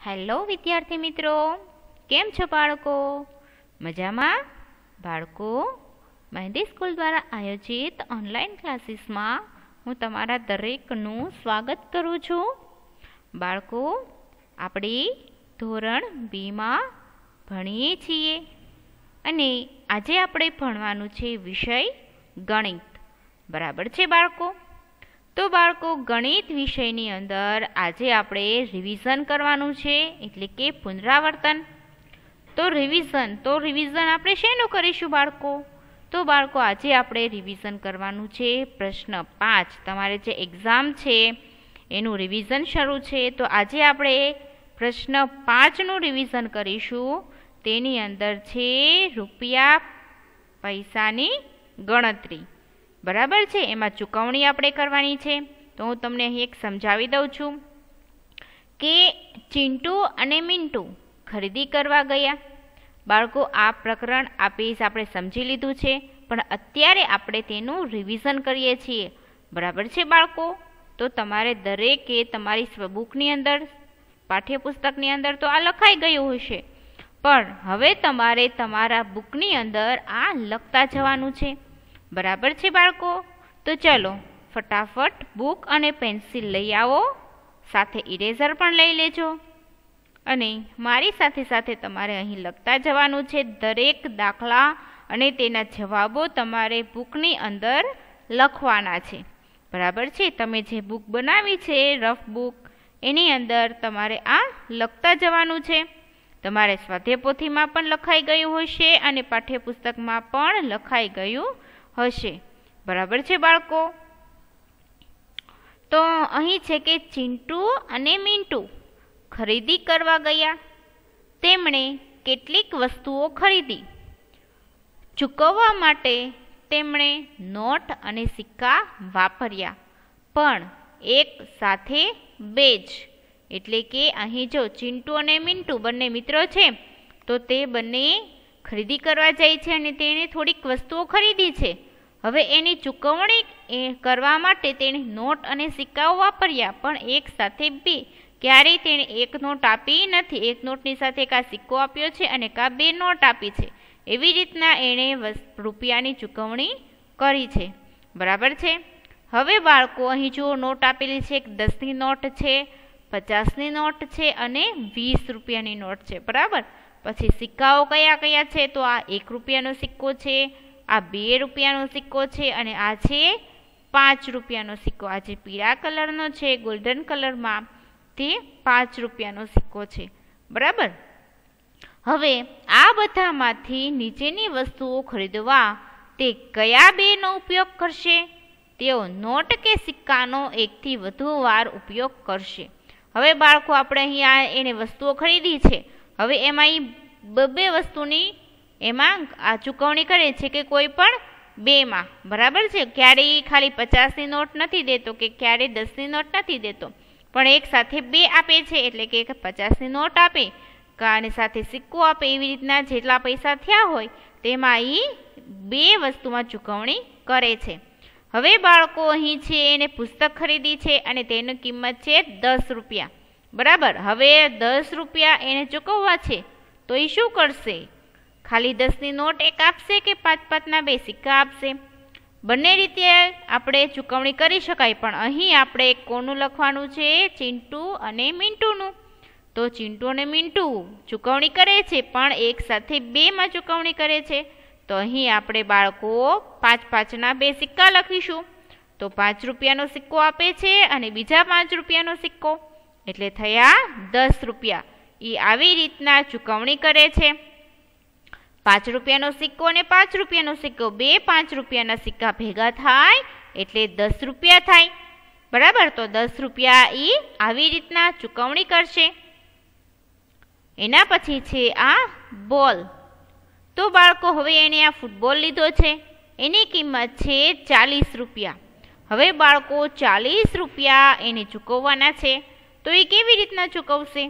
Hello વિદ્યાર્થી મિત્રો, કેમ છો બાળકો? મજામાં? બાળકો, મહેંદી સ્કૂલ દ્વારા આયોજિત ઓનલાઈન ક્લાસીસમાં હું તમારા દરેકનું સ્વાગત કરું છું. બાળકો, આપણે ધોરણ 2માં ભણીએ છીએ અને આજે આપણે ભણવાનું છે વિષય ગણિત. બરાબર છે બાળકો? તો બાળકો, ગણિત વિષયની અંદર આજે આપણે રિવિઝન કરવાનું છે, એટલે કે પુનરાવર્તન. તો રિવિઝન આપણે શેનું કરીશું બાળકો? તો બાળકો, આજે આપણે રિવિઝન કરવાનું છે પ્રશ્ન 5. તમારે જે એક્ઝામ છે એનું રિવિઝન શરૂ છે, તો આજે આપણે પ્રશ્ન 5નું રિવિઝન કરીશું. તેની અંદર છે રૂપિયા પૈસાની ગણતરી. બરાબર છે? એમાં ચૂકવણી આપણે કરવાની છે. તો હું તમને અહીં એક સમજાવી દઉં છું કે ચિંટુ અને મિન્ટુ ખરીદી કરવા ગયા. બાળકો, આ પ્રકરણ આપણે સમજી લીધું છે, પણ અત્યારે આપણે તેનું રિવિઝન કરીએ છીએ. બરાબર છે બાળકો? તો તમારે દરેકે તમારી બુકની અંદર, પાઠ્યપુસ્તકની અંદર તો આ લખાઈ ગયું હશે, પણ હવે તમારે તમારા બુકની અંદર આ લખતા જવાનું છે. બરાબર છે બાળકો? તો ચલો ફટાફટ બુક અને પેન્સિલ લઈ આવો, સાથે ઇરેઝર પણ લઈ લેજો અને મારી સાથે સાથે તમારે અહીં લખતા જવાનું છે. દરેક દાખલા અને તેના જવાબો તમારે બુકની અંદર લખવાના છે. બરાબર છે? તમે જે બુક બનાવી છે, રફ બુક, એની અંદર તમારે આ લખતા જવાનું છે. તમારે સ્વાધ્યાયપોથીમાં પણ લખાઈ ગયું હશે અને પાઠ્યપુસ્તકમાં પણ લખાઈ ગયું હશે. બરાબર છે બાળકો? તો અહીં છે કે ચિંટુ અને મિન્ટુ ખરીદી કરવા ગયા. તેમણે કેટલીક વસ્તુઓ ખરીદી. ચૂકવવા માટે તેમણે નોટ અને સિક્કા વાપર્યા, પણ એક સાથે બે જ. એટલે કે અહીં જો ચિંટુ અને મિન્ટુ બંને મિત્રો છે, તો તે બંને ખરીદી કરવા જાય છે અને તેણે થોડીક વસ્તુઓ ખરીદી છે. હવે એની ચૂકવણી કરવા માટે તેણે નોટ અને સિક્કાઓ વાપર્યા, પણ એક સાથે બે. ક્યારેય તેણે એક નોટ આપી નથી. એક નોટની સાથે કા સિક્કો આપ્યો છે અને કા બે નોટ આપી છે. એવી રીતના એણે રૂપિયાની ચૂકવણી કરી છે. બરાબર છે? હવે બાળકો, અહીં જો નોટ આપેલી છે, 10ની નોટ છે, 50ની નોટ છે અને 20 રૂપિયાની નોટ છે. બરાબર? પછી સિક્કાઓ કયા કયા છે? તો આ 1 રૂપિયાનો સિક્કો છે, આ 2 રૂપિયાનો સિક્કો છે અને આ છે 5 રૂપિયાનો સિક્કો. આ જે પીળા કલરનો છે, ગોલ્ડન કલરમાં, તે 5 રૂપિયાનો સિક્કો છે. બરાબર? હવે આ બધામાંથી નીચેની વસ્તુઓ ખરીદવા તે કયા બેનો ઉપયોગ કરશે? તેઓ નોટ કે સિક્કાનો એકથી વધુ વાર ઉપયોગ કરશે. હવે બાળકો, આપણે અહીંયા એને વસ્તુઓ ખરીદી છે. હવે એમાં બે વસ્તુની એમાં આ ચૂકવણી કરે છે કે કોઈ પણ બેમાં. બરાબર છે? ક્યારેય ખાલી 50ની નોટ નથી દેતો કે ક્યારેય 10ની નોટ નથી દેતો, પણ એક સાથે બે આપે છે. એટલે કે 50ની નોટ આપે અને સાથે સિક્કો આપે. એવી રીતના જેટલા પૈસા થયા હોય તેમાં એ બે વસ્તુમાં ચૂકવણી કરે છે. હવે બાળકો, અહીં છે એને પુસ્તક ખરીદી છે અને તેની કિંમત છે 10 રૂપિયા. બરાબર? હવે 10 રૂપિયા એને ચૂકવવા છે, તો એ શું કરશે? ખાલી 10ની નોટ એક આપશે કે 5-5ના બે સિક્કા આપશે? બંને રીતે આપણે ચૂકવણી કરી શકાય, પણ અહીં આપણે કોનું લખવાનું છે? ચિંટુ અને મિન્ટુનું. તો ચિંટુ અને મિન્ટુ ચૂકવણી કરે છે, પણ એક સાથે બેમાં ચૂકવણી કરે છે. તો અહીં આપણે બાળકો 5-5ના બે સિક્કા લખીશું. તો 5 રૂપિયાનો સિક્કો આપે છે અને બીજા 5 રૂપિયાનો સિક્કો, એટલે થયા 10 રૂપિયા. એ આવી રીતના ચૂકવણી કરે છે. 5 રૂપિયાનો સિક્કો અને 5 રૂપિયાનો સિક્કો, બે 5 રૂપિયાના સિક્કા ભેગા થાય એટલે 10 રૂપિયા થાય. બરાબર? તો 10 રૂપિયા એ આવી રીતના ચૂકવણી કરશે. એના પછી છે આ બોલ. તો બાળકો, હવે એને આ ફૂટબોલ લીધો છે, એની કિંમત છે 40 રૂપિયા. હવે બાળકો, 40 રૂપિયા એને ચૂકવવાના છે, તો એ કેવી રીતના ચૂકવશે?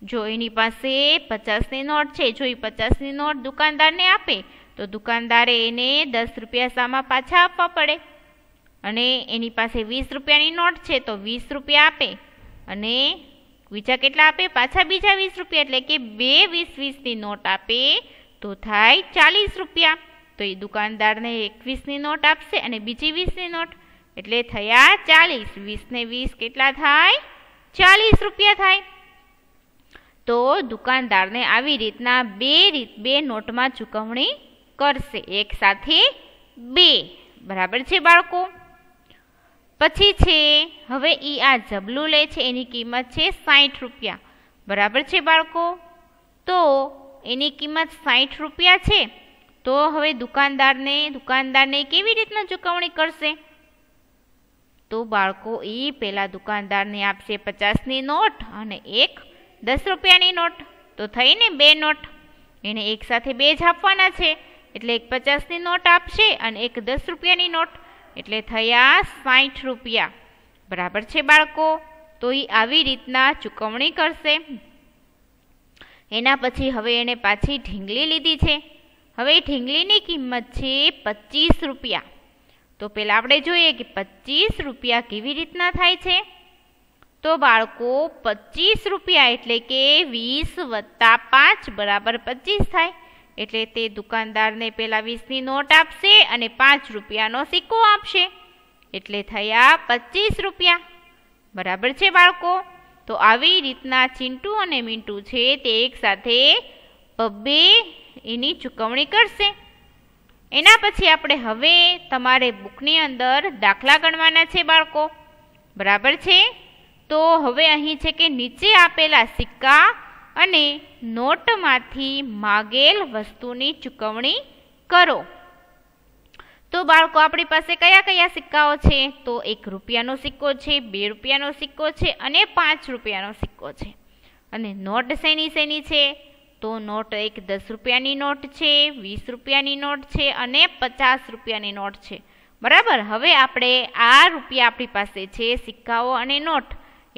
જો એની પાસે 50ની નોટ છે, જો એ 50ની નોટ દુકાનદારને આપે, તો દુકાનદારે એને 10 રૂપિયા સામા પાછા આપવા પડે. અને એની પાસે 20 રૂપિયાની નોટ છે, તો 20 રૂપિયા આપે અને એકવીજા કેટલા આપે? પાછા બીજા 20 રૂપિયા, એટલે કે બે 20-20ની નોટ આપે તો થાય 40 રૂપિયા. તો એ દુકાનદારને 21ની નોટ આપશે અને બીજી 20ની નોટ, એટલે થયા 40. 20 ને 20 કેટલા થાય? 40 રૂપિયા થાય. તો દુકાનદારને આવી રીતના બે નોટમાં ચૂકવણી કરશે, એક સાથે બે. બરાબર છે બાળકો? પછી છે હવે આ જબલું લે છે, એની કિંમત છે 60 રૂપિયા. બરાબર છે બાળકો? તો એની કિંમત 60 રૂપિયા છે. તો હવે દુકાનદારને કેવી રીતના ચૂકવણી કરશે? તો બાળકો પેલા દુકાનદારને આપશે 50ની નોટ અને એક 10 રૂપિયાની નોટ. તો થઈને બે નોટ, એને એક સાથે બે જ આપવાના છે, એટલે એક 50ની નોટ આપશે અને એક 10 રૂપિયાની નોટ, એટલે થયા 60 રૂપિયા. બરાબર છે બાળકો? તો આવી રીતના ચૂકવણી કરશે. એના પછી હવે એને પાછી ઢીંગલી લીધી છે. હવે ઢીંગલીની કિંમત છે 25 રૂપિયા. તો પહેલાં આપણે જોઈએ કે 25 રૂપિયા કેવી રીતના થાય છે. તો બાળકો 25 રૂપિયા એટલે કે 20 વત્તા 5 બરાબર 25 થાય. એટલે તે દુકાનદારને પહેલાં 20ની નોટ આપશે અને 5 રૂપિયાનો સિક્કો આપશે, એટલે થયા 25 રૂપિયા. બરાબર છે બાળકો? તો આવી રીતના ચિંટુ અને મિન્ટુ છે તે એક સાથે બે એની ચૂકવણી કરશે. એના પછી આપણે હવે તમારે બુકની અંદર દાખલા ગણવાના છે બાળકો. બરાબર છે? તો હવે અહીં છે કે નીચે આપેલા સિક્કા અને નોટમાંથી માગેલ વસ્તુની ચૂકવણી કરો. તો બાળકો આપણી પાસે કયા કયા સિક્કાઓ છે? તો 1 રૂપિયાનો સિક્કો છે, 2 રૂપિયાનો સિક્કો છે અને 5 રૂપિયાનો સિક્કો છે. અને નોટ શેની છે? તો નોટ એક 10 રૂપિયાની નોટ છે, 20 રૂપિયાની નોટ છે અને 50 રૂપિયાની નોટ છે. બરાબર? હવે આપણે આ રૂપિયા આપણી પાસે છે, સિક્કાઓ અને નોટ,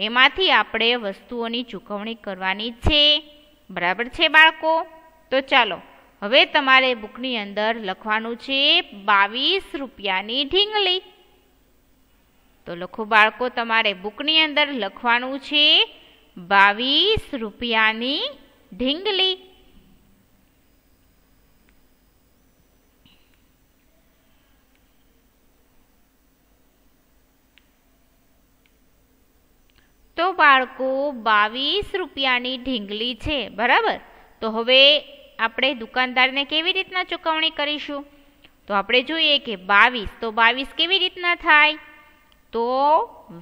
એમાંથી આપણે વસ્તુઓની ચૂકવણી કરવાની છે. બરાબર છે બાળકો? તો ચાલો હવે તમારે બુકની અંદર લખવાનું છે 22 રૂપિયાની ઢીંગલી. તો લખો બાળકો, તમારે બુકની અંદર લખવાનું છે 22 રૂપિયાની ઢીંગલી. તો બાળકો 22 રૂપિયાની ઢીંગલી છે. બરાબર? તો હવે આપણે દુકાનદારને કેવી રીતના ચૂકવણી કરીશું? તો આપણે જોઈએ કે 22, તો 22 કેવી રીતના થાય? તો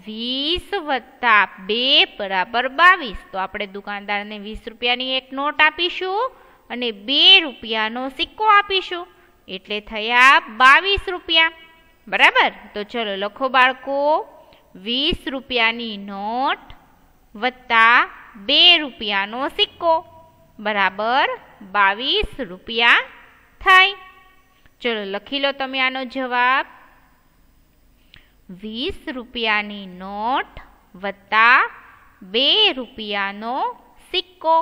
20 વત્તા 2 બરાબર 22. તો આપણે દુકાનદારને 20 રૂપિયાની એક નોટ આપીશું અને 2 રૂપિયાનો સિક્કો આપીશું, એટલે થયા 22 રૂપિયા. બરાબર? તો ચલો લખો બાળકો, 20 રૂપિયાની નોટ વત્તા 2 રૂપિયાનો સિક્કો બરાબર 22 રૂપિયા થાય. ચલો લખી લો તમે આનો જવાબ. 20 રૂપિયાની નોટ વત્તા 2 રૂપિયાનો સિક્કો.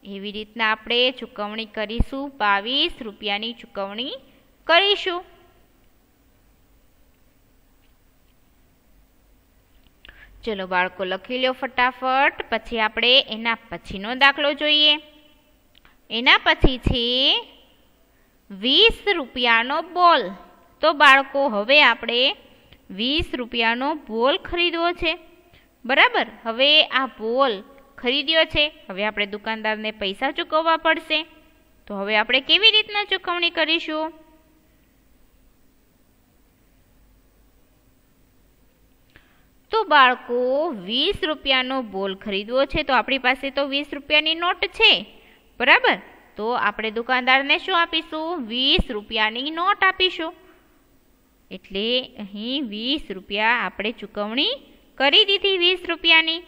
એવી રીતના આપણે ચૂકવણી કરીશું, 22 રૂપિયાની ચૂકવણી કરીશું. ચલો બાળકો લખી લો ફટાફટ. પછી આપણે એના પછીનો દાખલો જોઈએ. એના પછી છે 20 રૂપિયાનો બોલ. તો બાળકો હવે આપણે 20 રૂપિયાનો બોલ ખરીદવો છે. બરાબર? હવે આ બોલ ખરીદ્યો છે, હવે આપણે દુકાનદારને પૈસા ચૂકવવા પડશે. તો હવે આપણે કેવી રીતના ચૂકવણી કરીશું? તો બાળકો 20 રૂપિયાનો બોલ ખરીદવો છે, તો આપણી પાસે તો 20 રૂપિયાની નોટ છે. બરાબર? તો આપણે દુકાનદારને શું આપીશું? 20 રૂપિયાની નોટ આપીશું. એટલે અહીં 20 રૂપિયા આપણે ચૂકવણી કરી દીધી 20 રૂપિયાની.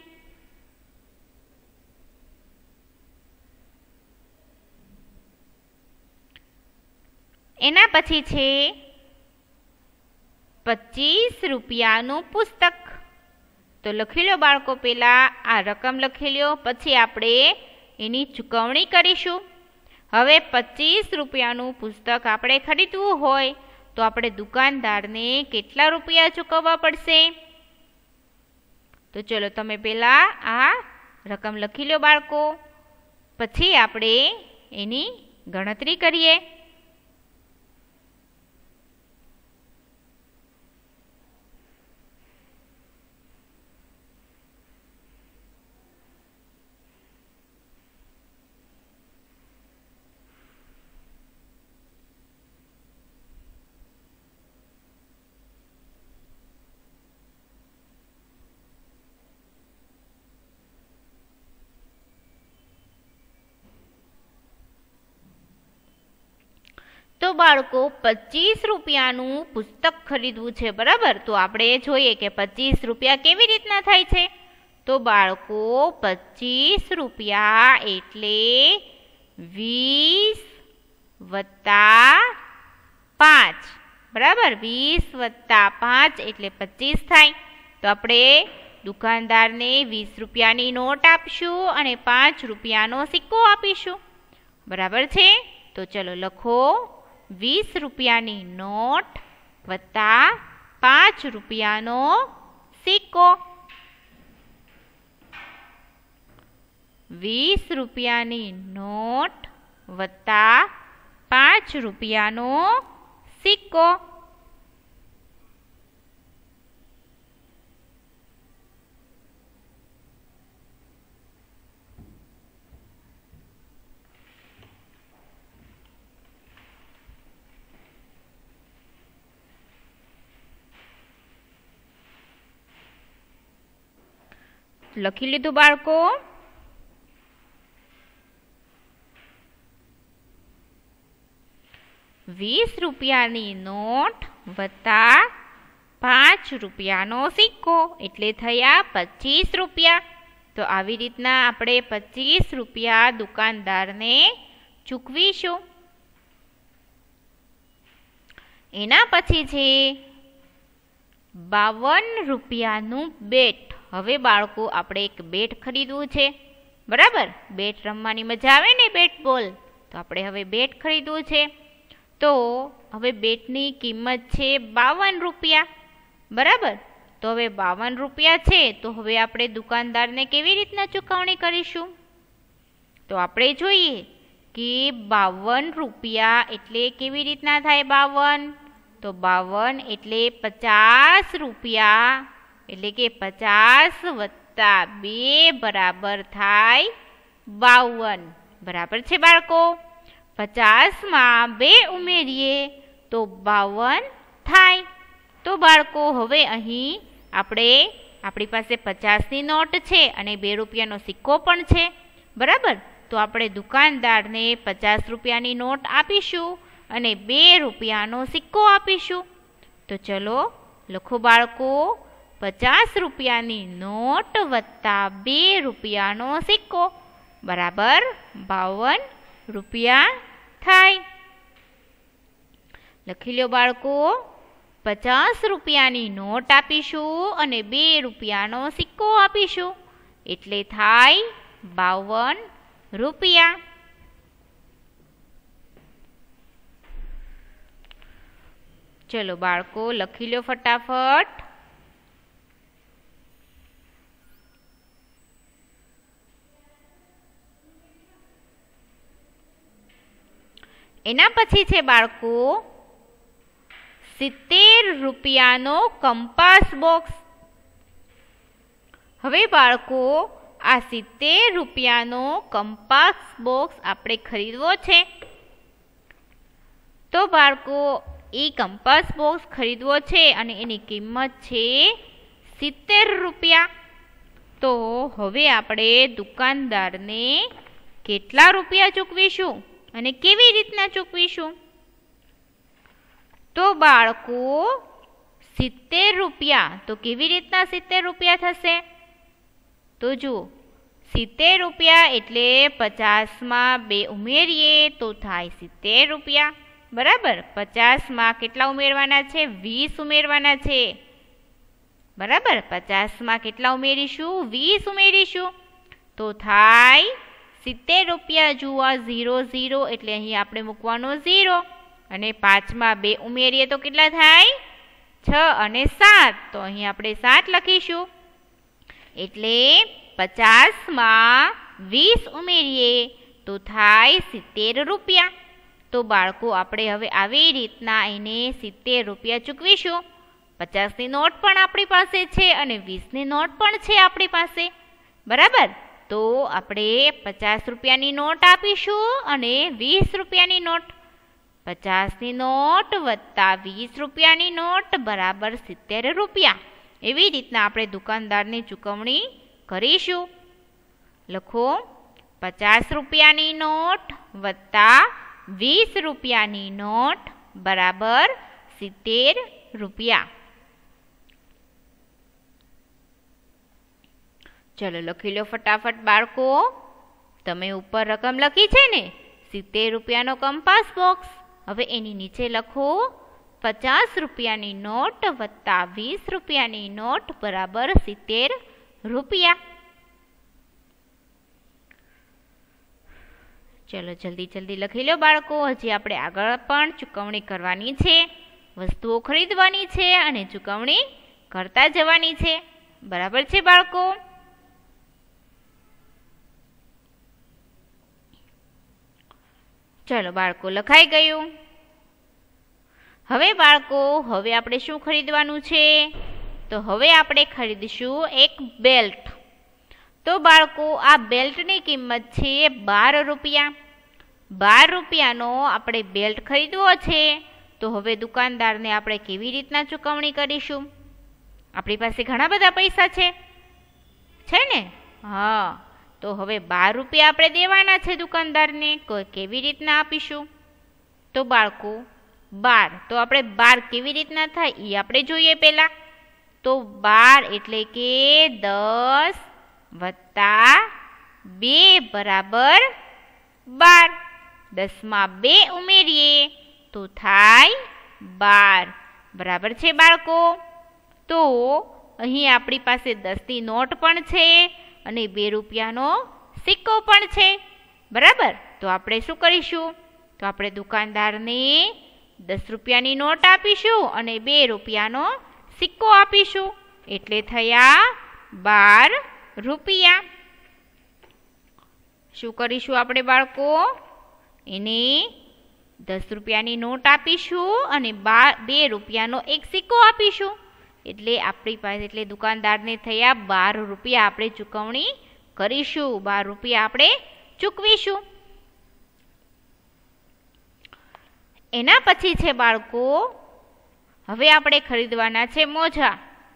એના પછી છે 25 રૂપિયાનું પુસ્તક. તો લખી લો બાળકો, પહેલાં આ રકમ લખી લો, પછી આપણે એની ચૂકવણી કરીશું. હવે 25 રૂપિયાનું પુસ્તક આપણે ખરીદવું હોય તો આપણે દુકાનદારને કેટલા રૂપિયા ચૂકવવા પડશે? તો ચલો તમે પહેલાં આ રકમ લખી લો બાળકો, પછી આપણે એની ગણતરી કરીએ. તો બાળકો 25 રૂપિયાનું પુસ્તક ખરીદવું છે, બરાબર. તો આપણે જોઈએ કે 25 રૂપિયા કેવી રીતના થાય છે. તો બાળકો 25 રૂપિયા એટલે 20 વત્તા 5, બરાબર. 20 વત્તા 5 એટલે 25 થાય. તો આપણે દુકાનદારને 20 રૂપિયાની નોટ આપશું અને 5 રૂપિયાનો સિક્કો આપીશું, બરાબર છે. તો ચલો લખો 20 રૂપિયાની નોટ વત્તા 5 રૂપિયાનો સિક્કો. 20 રૂપિયાની નોટ વત્તા 5 રૂપિયાનો સિક્કો. લખી લીધું બાળકો? વીસ રૂપિયાની નોટ વત્તા 5 રૂપિયાનો સિક્કો એટલે થયા 25 રૂપિયા. તો આવી રીતના આપણે 25 રૂપિયા દુકાનદારને ચૂકવીશું. એના પછી છે 52 રૂપિયાનું બેટ. હવે બાળકો આપણે એક બેટ ખરીદવું છે, બરાબર. બેટ રમવાની મજા આવે ને, બેટ બોલ. તો આપણે હવે બેટ ખરીદવું છે. તો હવે બેટની કિંમત છે 52 રૂપિયા, બરાબર. તો હવે 52 રૂપિયા છે, તો હવે આપણે દુકાનદારને કેવી રીતના ચૂકવણી કરીશું? તો આપણે જોઈએ કે 52 રૂપિયા એટલે કેવી રીતના થાય 52? તો 52 એટલે 50 રૂપિયા, એટલે કે 50 વત્તા 2 બરાબર થાય 52, બરાબર છે બાળકો. 50માં 2 ઉમેરીએ તો 52 થાય. તો બાળકો હવે અહીં આપણી પાસે 50ની નોટ છે અને 2 રૂપિયાનો સિક્કો પણ છે, બરાબર. તો આપણે દુકાનદારને 50 રૂપિયાની નોટ આપીશું અને 2 રૂપિયાનો સિક્કો આપીશું. તો ચલો લખો બાળકો, 50 રૂપિયાની નોટ વત્તા 2 રૂપિયાનો સિક્કો બરાબર 52 રૂપિયા થાય. લખી લો બાળકો, 50 રૂપિયાની નોટ આપીશું અને 2 રૂપિયાનો સિક્કો આપીશું એટલે થાય 52 રૂપિયા. ચલો બાળકો લખી લો ફટાફટ. એના પછી છે બાળકો 70 રૂપિયાનો કંપાસ બોક્સ. હવે બાળકો આ 70 રૂપિયાનો કંપાસ બોક્સ આપણે ખરીદવો છે. તો બાળકો એ કંપાસ બોક્સ ખરીદવો છે અને એની કિંમત છે 70 રૂપિયા. તો હવે આપણે દુકાનદારને કેટલા રૂપિયા ચૂકવીશું અને કેવી રીતના ચૂકવીશું? તો બાળકો 70 રૂપિયા, તો કેવી રીતના 70 રૂપિયા થશે? તો જુઓ, 70 રૂપિયા એટલે 50માં 2 ઉમેરીએ તો થાય 70 રૂપિયા, બરાબર. 50માં કેટલા ઉમેરવાના છે? 20 ઉમેરવાના છે, બરાબર. 50માં કેટલા ઉમેરીશું? 20 ઉમેરીશું તો થાય 70 રૂપિયા. જુઓ 0 0 એટલે અહીં આપણે મૂકવાનો 0 અને 5માં 2 ઉમેરીએ તો કેટલા થાય? 6 અને 7, તો અહીં આપણે 7 લખીશું. એટલે 50 માં 20 ઉમેરીએ તો થાય 70 રૂપિયા. તો બાળકો આપણે હવે આવી રીતના એને 70 રૂપિયા ચૂકવીશું. 50ની નોટ પણ આપણી પાસે છે અને 20ની નોટ પણ છે આપણી પાસે. બરાબર, તો આપણે 50 રૂપિયાની નોટ આપીશું અને 20 રૂપિયાની નોટ. 50ની નોટ વત્તા 20 રૂપિયાની નોટ બરાબર 70 રૂપિયા. એવી રીતના આપણે દુકાનદારની ચૂકવણી કરીશું. લખો 50 રૂપિયાની નોટ વત્તા 20 રૂપિયાની નોટ બરાબર 70 રૂપિયા. ચલો લખી લો ફટાફટ બાળકો. તમે ઉપર રકમ લખી છે ને 70 રૂપિયાનો કંપાસ બોક્સ. હવે એની નીચે લખો 50 રૂપિયાની નોટ વત્તા 20 રૂપિયાની નોટ બરાબર 70 રૂપિયા. ચલો જલ્દી જલ્દી લખી લો બાળકો. હજી આપણે આગળ પણ ચૂકવણી કરવાની છે, વસ્તુઓ ખરીદવાની છે અને ચૂકવણી કરતા જવાની છે. બરાબર છે બાળકો? ચલો બાળકો લખાઈ ગયું. હવે બાળકો હવે આપણે શું ખરીદવાનું છે? તો હવે આપણે ખરીદીશું એક બેલ્ટ. તો બાળકો આ બેલ્ટની કિંમત છે 12 રૂપિયા. 12 રૂપિયાનો આપણે બેલ્ટ ખરીદવો છે. તો હવે દુકાનદારને આપણે કેવી રીતના ચૂકવણી કરીશું? આપણી પાસે ઘણા બધા પૈસા છે ને? હા, તો હવે 12 રૂપિયા આપણે દેવાના છે દુકાનદારને. કેવી રીતના આપીશું? તો બાળકો 12, તો આપણે 12 કેવી રીતના થાય એ આપણે જોઈએ પહેલા. તો 12 એટલે કે 10 વત્તા 2 બરાબર 12. 10 માં 2 ઉમેરીએ તો થાય 12. બરાબર છે બાળકો? તો અહીં આપણી પાસે 10ની નોટ પણ છે અને 2 રૂપિયાનો સિક્કો પણ છે. બરાબર, તો આપણે શું કરીશું? તો આપણે દુકાનદારને 10 રૂપિયાની નોટ આપીશું અને 2 રૂપિયાનો સિક્કો આપીશું. એટલે થયા 12 રૂપિયા. શું કરીશું આપણે બાળકો? એને 10 રૂપિયાની નોટ આપીશું અને 2 રૂપિયાનો એક સિક્કો આપીશું. એટલે આપણી પાસે એટલે દુકાનદારને થયા 12 રૂપિયા આપણે ચૂકવણી કરીશું. 12 રૂપિયા આપણે ચૂકવીશું. એના પછી છે બાળકો, હવે આપણે ખરીદવાના છે મોજા.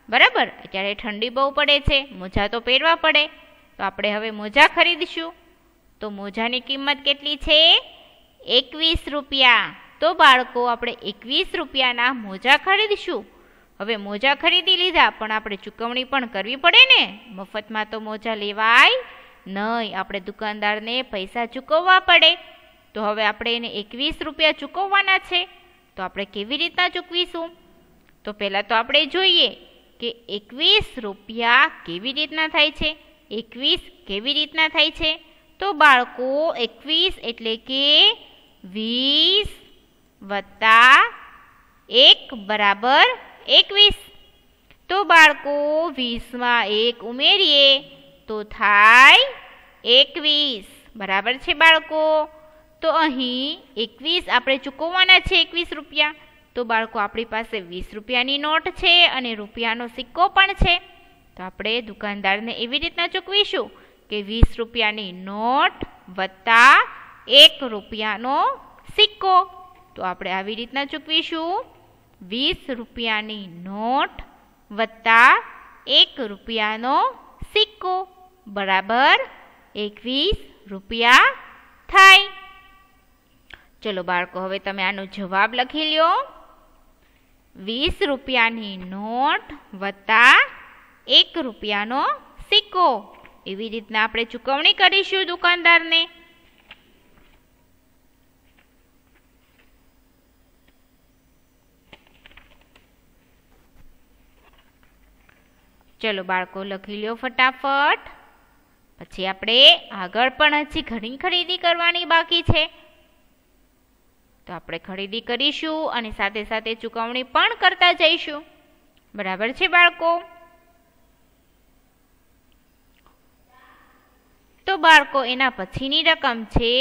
બરાબર, અત્યારે ઠંડી બહુ પડે છે, મોજા તો પહેરવા પડે. તો આપણે હવે મોજા ખરીદીશું. તો મોજાની કિંમત કેટલી છે? 21 રૂપિયા. તો બાળકો આપણે 21 રૂપિયાના મોજા ખરીદીશું. હવે મોજા ખરીદી લીધા, પણ આપણે ચૂકવણી પણ કરવી પડે ને. મફતમાં તો મોજા લેવાય નહીં, આપણે દુકાનદારને પૈસા ચૂકવવા પડે. તો હવે આપણે એને 21 રૂપિયા ચૂકવવાના છે. તો આપણે કેવી રીતના ચૂકવીશું? તો પહેલાં તો આપણે જોઈએ કે 21 રૂપિયા કેવી રીતના થાય છે. 21 કેવી રીતના થાય છે? તો બાળકો 21 એટલે કે 20 વત્તા 1 બરાબર 21. તો બાળકો 20 માં 1 ઉમેરીએ તો થાય 21. બરાબર છે બાળકો? તો અહીં 21 આપણે ચૂકવવાના છે 21 રૂપિયા. તો બાળકો આપણી પાસે 20 રૂપિયાની નોટ છે અને રૂપિયાનો સિક્કો પણ છે. તો આપણે દુકાનદારને એવી રીતના ચૂકવીશું કે 20 રૂપિયાની નોટ વત્તા 1 રૂપિયાનો સિક્કો. તો આપણે આવી રીતના ચૂકવીશું 20 રૂપિયાની નોટ વત્તા 1 રૂપિયાનો સિક્કો બરાબર 21 રૂપિયા થાય. ચલો બાળકો, હવે તમે આનો જવાબ લખી લ્યો. 20 રૂપિયાની નોટ વત્તા 1 રૂપિયાનો સિક્કો. એવી રીતના આપણે ચૂકવણી કરીશું દુકાનદારને. ચલો બાળકો લખી લ્યો ફટાફટ. પછી આપણે આગળ પણ હજી ઘણી ખરીદી કરવાની બાકી છે. તો આપણે ખરીદી કરીશું અને સાથે સાથે ચૂકવણી પણ કરતા જઈશું. બરાબર છે બાળકો? બાળકો એના પછીની રકમ છે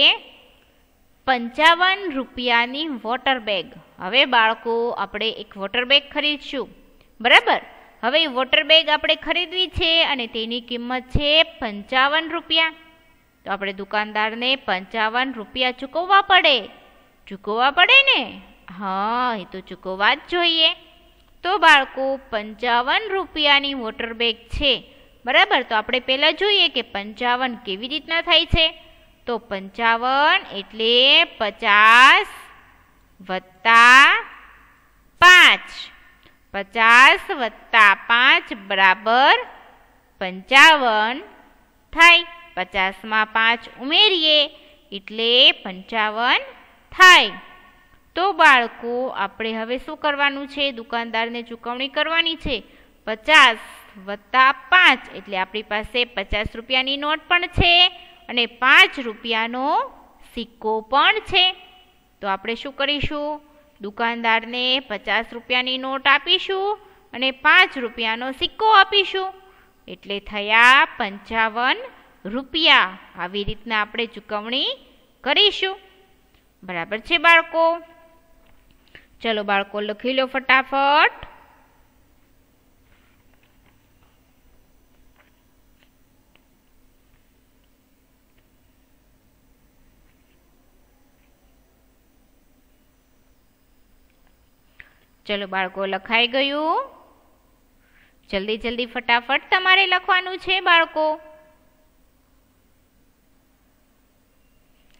55 રૂપિયાની વોટર બેગ. હવે બાળકો આપણે એક વોટર બેગ ખરીદશું. બરાબર. હવે વોટર બેગ આપણે ખરીદવી છે અને તેની કિંમત છે 55 રૂપિયા. તો આપણે દુકાનદારને 55 રૂપિયા ચૂકવવા પડે ને? હા, એ તો ચૂકવવા જ જોઈએ. તો બાળકો 55 રૂપિયાની વોટર બેગ છે. બરાબર. તો આપણે પહેલાં જોઈએ કે 55 કેવી રીતના થાય છે. તો 55 એટલે 50 વત્તા 5. 50 વત્તા 5 બરાબર 55 થાય. 50માં 5 ઉમેરીએ એટલે 55 થાય. તો બાળકો આપણે હવે શું કરવાનું છે? દુકાનદારને ચૂકવણી કરવાની છે. 50 વત્તા 5 એટલે આપણી પાસે 50 રૂપિયાની નોટ પણ છે અને 5 રૂપિયાનો સિક્કો પણ છે. તો આપણે શું કરીશું? દુકાનદારને 50 રૂપિયાની નોટ આપીશું અને 5 રૂપિયાનો સિક્કો આપીશું. એટલે થયા 55 રૂપિયા. આવી રીતના આપણે ચૂકવણી કરીશું. બરાબર છે બાળકો? ચલો બાળકો લખી લો ફટાફટ. ચલો બાળકો લખાઈ ગયું. જલ્દી ફટાફટ તમારે લખવાનું છે બાળકો.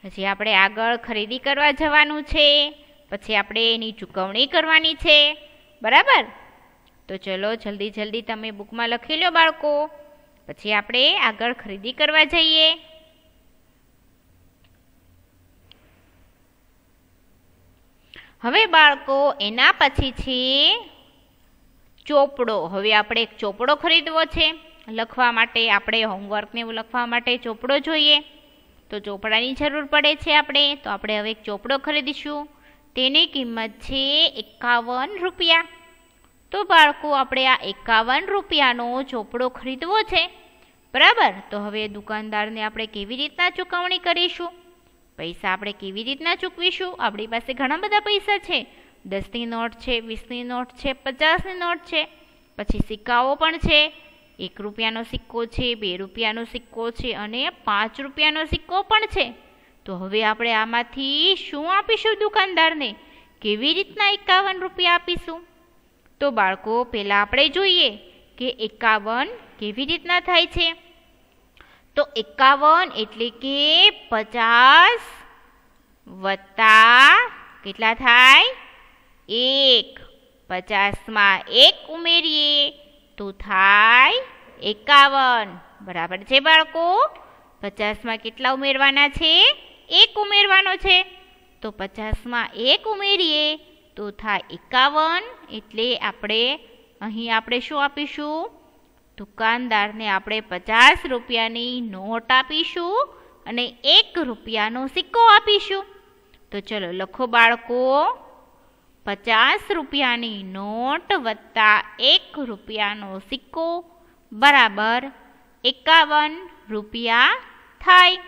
પછી આપણે આગળ ખરીદી કરવા જવાનું છે. પછી આપણે એની ચૂકવણી કરવાની છે. બરાબર. તો ચલો જલ્દી તમે બુકમાં લખી લો બાળકો. પછી આપણે આગળ ખરીદી કરવા જઈએ. હવે બાળકો એના પછી છે ચોપડો. હવે આપણે એક ચોપડો ખરીદવો છે. લખવા માટે આપણે હોમવર્કને એવું લખવા માટે ચોપડો જોઈએ. તો ચોપડાની જરૂર પડે છે આપણે. તો આપણે હવે એક ચોપડો ખરીદીશું. તેની કિંમત છે 51 રૂપિયા. તો બાળકો આપણે આ 51 રૂપિયાનો ચોપડો ખરીદવો છે. બરાબર. તો હવે દુકાનદારને આપણે કેવી રીતના ચૂકવણી કરીશું? પૈસા આપણે કેવી રીતના ચૂકવીશું? આપણી પાસે ઘણા બધા પૈસા છે. 10ની નોટ છે, 20ની નોટ છે, 50ની નોટ છે. પછી સિક્કાઓ પણ છે. 1 રૂપિયાનો સિક્કો છે, 2 રૂપિયાનો સિક્કો છે અને 5 રૂપિયાનો સિક્કો પણ છે. તો હવે આપણે આમાંથી શું આપીશું દુકાનદારને? કેવી રીતના 51 રૂપિયા આપીશું? તો બાળકો પહેલાં આપણે જોઈએ કે 51 કેવી રીતના થાય છે. તો 51 એટલે કે 50 વત્તા કેટલા થાય? 1. 50માં 1 ઉમેરીએ તો થાય 51. બરાબર છે બાળકો? 50માં કેટલા ઉમેરવાના છે? 1 ઉમેરવાનો છે. તો 50માં 1 ઉમેરીએ તો થાય 51. એટલે અહીં આપણે શું આપીશું? દુકાનદારને આપણે 50 રૂપિયાની નોટ આપીશું અને 1 રૂપિયાનો સિક્કો આપીશું. તો ચલો લખો બાળકો. 50 રૂપિયાની નોટ વત્તા 1 રૂપિયાનો સિક્કો બરાબર 51 રૂપિયા થાય.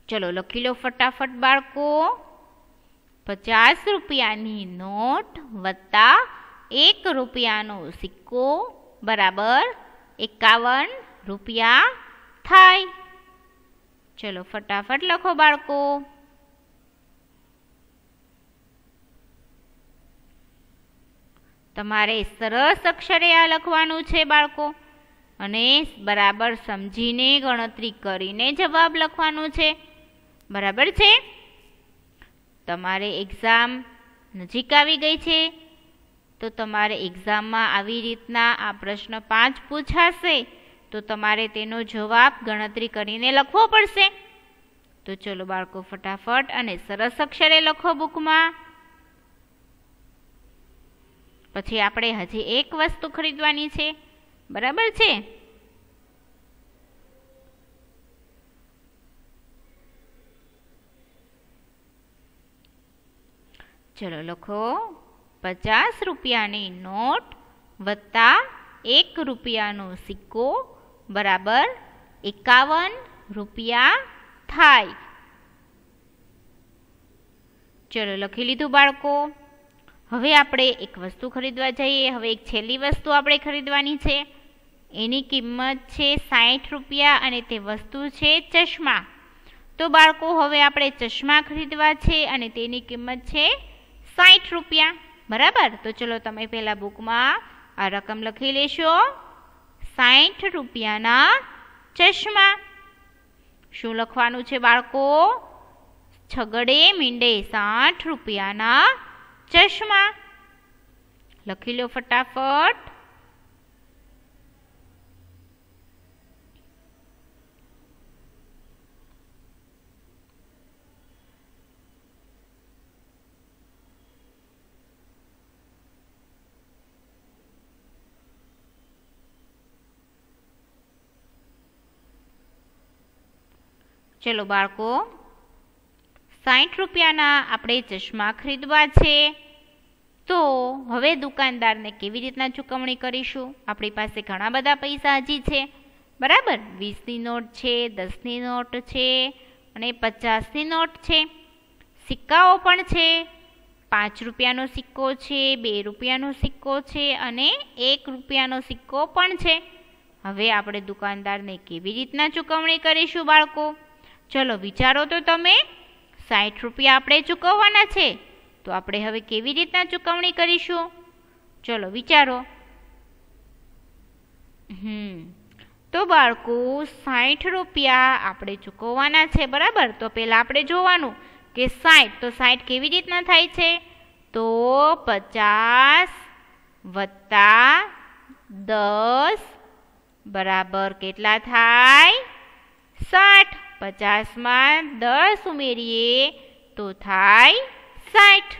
ચલો લખી લો ફટાફટ બાળકો. 50 રૂપિયાની નોટ વત્તા 1 રૂપિયાનો સિક્કો બરાબર 51 રૂપિયા થાય. ચલો ફટાફટ લખો બાળકો. તમારે સરસ અક્ષરે આ લખવાનું છે બાળકો અને બરાબર સમજીને ગણતરી કરીને જવાબ લખવાનો છે. બરાબર છે? તમારે એક્ઝામ નજીક આવી ગઈ છે તો તમારે એક્ઝામમાં આવી રીતના આ પ્રશ્ન 5 પૂછાશે તો તમારે તેનો જવાબ ગણતરી કરીને લખવો પડશે. તો ચલો બાળકો ફટાફટ અને સરસ અક્ષરે લખો બુકમાં. પછી આપણે હજી એક વસ્તુ ખરીદવાની છે. બરાબર છે? ચલો લખો. 50 રૂપિયાની નોટ વત્તા 1 રૂપિયાનો સિક્કો બરાબર 51 રૂપિયા થાય. ચલો લખી લીધું બાળકો. હવે આપણે એક વસ્તુ ખરીદવા જઈએ. હવે એક છેલ્લી વસ્તુ આપણે ખરીદવાની છે. એની કિંમત છે 60 રૂપિયા અને તે વસ્તુ છે ચશ્મા. તો બાળકો હવે આપણે ચશ્મા ખરીદવા છે અને તેની કિંમત છે 60 રૂપિયા. બરાબર. તો ચલો તમે પહેલાં બુકમાં આ રકમ લખી લેશો. 60 રૂપિયાના ચશ્મા. શું લખવાનું છે બાળકો? છગડે મીંડે 60 રૂપિયાના ચશ્મા. લખી લો ફટાફટ. ચલો બાળકો, 60 રૂપિયાના આપણે ચશ્મા ખરીદવા છે. તો હવે દુકાનદારને કેવી રીતના ચૂકવણી કરીશું? આપણી પાસે ઘણા બધા પૈસા હજી છે. બરાબર. 20ની નોટ છે, 10ની નોટ છે અને 50ની નોટ છે. સિક્કાઓ પણ છે. 5 રૂપિયાનો સિક્કો છે, 2 રૂપિયાનો સિક્કો છે અને 1 રૂપિયાનો સિક્કો પણ છે. હવે આપણે દુકાનદારને કેવી રીતના ચૂકવણી કરીશું બાળકો? ચલો વિચારો તો તમે. 60 રૂપિયા આપણે ચૂકવવાના છે. તો આપણે હવે કેવી રીતના ચૂકવણી કરીશું? ચલો વિચારો. તો બાળકો 60 રૂપિયા આપણે ચૂકવવાના છે. બરાબર. તો પહેલાં આપણે જોવાનું કે 60 તો 60 કેવી રીતના થાય છે? તો 50 વત્તા 10 બરાબર કેટલા થાય? 60. 50માં 10 ઉમેરીએ તો થાય 60.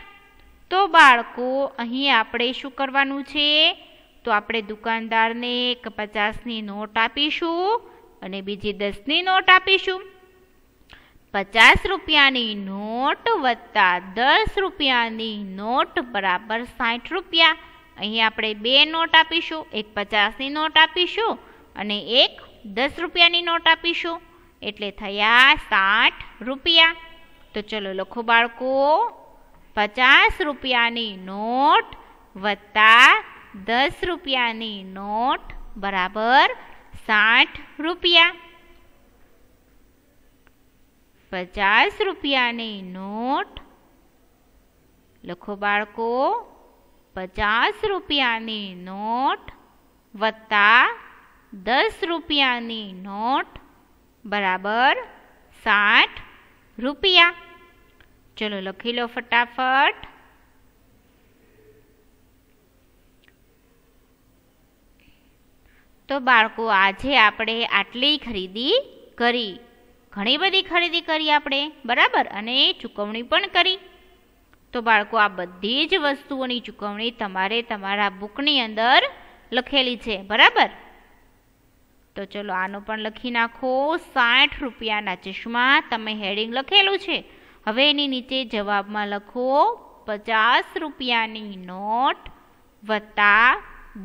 તો બાળકો અહીં આપણે શું કરવાનું છે? તો આપણે દુકાનદારને એક 50ની નોટ આપીશું અને બીજી 10ની નોટ આપીશું. 50 રૂપિયાની નોટ વત્તા 10 રૂપિયાની નોટ બરાબર 60 રૂપિયા. અહીં આપણે 2 નોટ આપીશું. એક 50ની નોટ આપીશું અને એક 10 રૂપિયાની નોટ આપીશું. એટલે થયા 60 રૂપિયા. તો ચલો લખો બાળકો. 50 રૂપિયાની નોટ વત્તા 10 રૂપિયાની નોટ બરાબર 60 રૂપિયા. 50 રૂપિયાની નોટ લખો બાળકો. 50 રૂપિયાની નોટ વત્તા 10 રૂપિયાની નોટ બરાબર 60 રૂપિયા. ચલો લખી લો ફટાફટ. તો બાળકો આજે આપણે આટલી ખરીદી કરી. ઘણી બધી ખરીદી કરી આપણે. બરાબર. અને ચૂકવણી પણ કરી. તો બાળકો આ બધી જ વસ્તુઓની ચૂકવણી તમારે તમારા બુકની અંદર લખેલી છે. બરાબર. તો ચલો આનો પણ લખી નાખો. 60 રૂપિયાના ચશ્મા તમે હેડિંગ લખેલું છે. હવે એની નીચે જવાબમાં લખો 50 રૂપિયાની નોટ વત્તા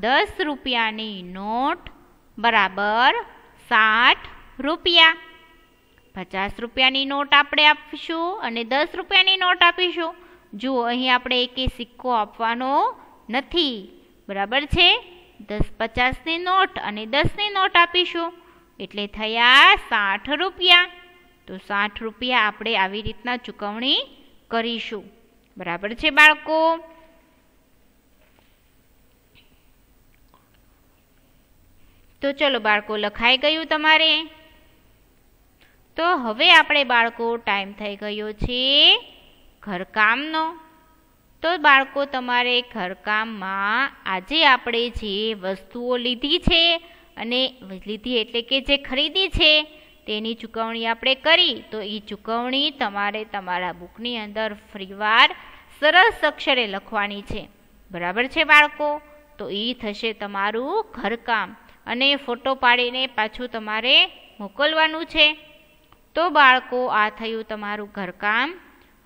10 રૂપિયાની નોટ બરાબર 60 રૂપિયા. 50 રૂપિયાની નોટ આપણે આપીશું અને 10 રૂપિયાની નોટ આપીશું. જુઓ અહીં આપણે એકે સિક્કો આપવાનો નથી. બરાબર છે. 50ની નોટ અને 10ની નોટ આપીશું. એટલે થયા 60 રૂપિયા. તો 60 રૂપિયા આપણે આવી રીતના ચૂકવણી કરીશું. બરાબર છે બાળકો? તો ચલો બાળકો લખાઈ ગયું તમારે? તો હવે આપણે બાળકો ટાઈમ થઈ ગયો છે ઘરકામનો. તો બાળકો તમારે ઘરકામમાં આજે આપણે જે વસ્તુઓ લીધી છે અને લીધી એટલે કે જે ખરીદી છે તેની ચૂકવણી આપણે કરી. તો એ ચૂકવણી તમારે તમારા બુકની અંદર ફરીવાર સરસ અક્ષરે લખવાની છે. બરાબર છે બાળકો? તો એ થશે તમારું ઘરકામ અને ફોટો પાડીને પાછું તમારે મોકલવાનું છે. તો બાળકો આ થયું તમારું ઘરકામ.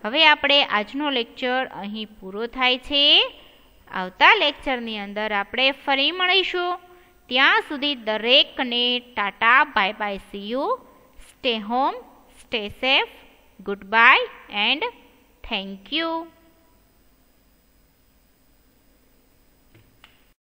હવે આપણે આજનો લેક્ચર અહીં પૂરો થાય છે. આવતા લેક્ચરની અંદર આપણે ફરી મળીશું. ત્યાં સુધી દરેકને Tata, bye bye, C you, stay home, stay safe, good bye and thank you.